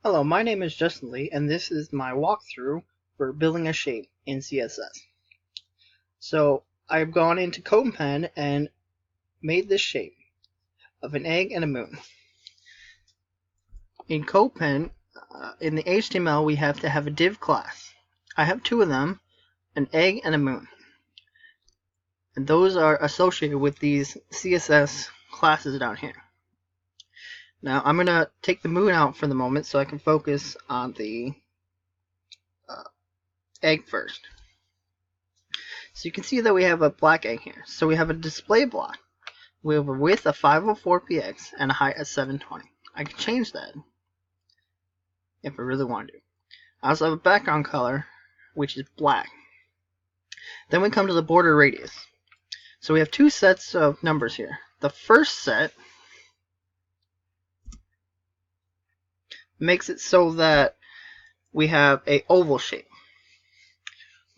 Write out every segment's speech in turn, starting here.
Hello, my name is Justin Lee, and this is my walkthrough for building a shape in CSS. So I've gone into CodePen and made this shape of an egg and a moon. In CodePen, in the HTML, we have to have a div class. I have two of them, an egg and a moon. And those are associated with these CSS classes down here. Now I'm going to take the moon out for the moment so I can focus on the egg first. So you can see that we have a black egg here. So we have a display block. We have a width of 504px and a height of 720. I can change that if I really want to. I also have a background color, which is black. Then we come to the border radius. So we have two sets of numbers here. The first set makes it so that we have an oval shape.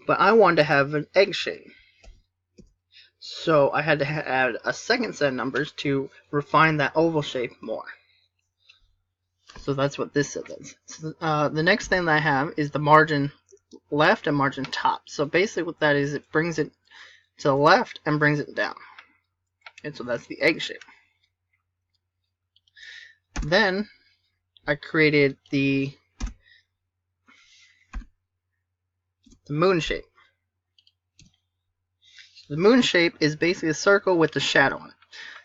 But I wanted to have an egg shape. So I had to add a second set of numbers to refine that oval shape more. So that's what this set is. So, the next thing that I have is the margin left and margin top. So basically what that is, it brings it to the left and brings it down. And so that's the egg shape. Then I created the moon shape. The moon shape is basically a circle with a shadow on it.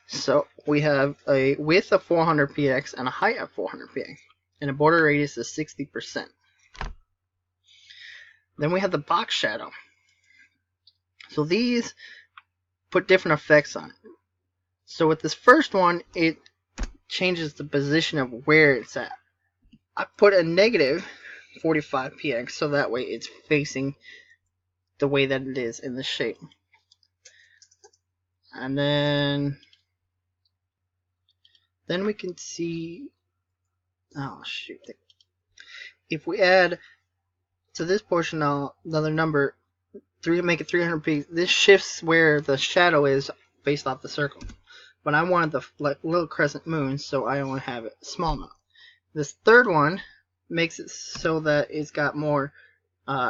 So we have a width of 400px and a height of 400px, and a border radius of 60%. Then we have the box shadow. So these put different effects on it. So with this first one, it changes the position of where it's at. I put a negative 45px so that way it's facing the way that it is in the shape. And then we can see, oh shoot, if we add to this portion now another number, make it 300p, this shifts where the shadow is based off the circle. But I wanted the little crescent moon, so I only have it small amount. This third one makes it so that it's got more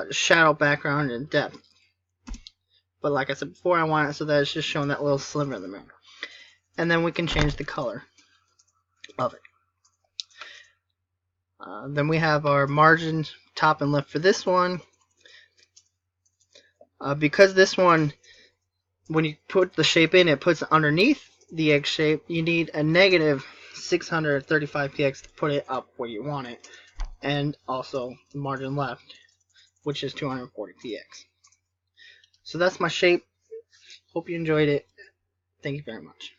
shadow background and depth. But like I said before, I want it so that it's just showing that little sliver in the moon. And then we can change the color of it. Then we have our margin top and left for this one. Because this one, when you put the shape in, it puts it underneath the egg shape. You need a negative 635px to put it up where you want it. And also the margin left, which is 240px. So that's my shape. Hope you enjoyed it. Thank you very much.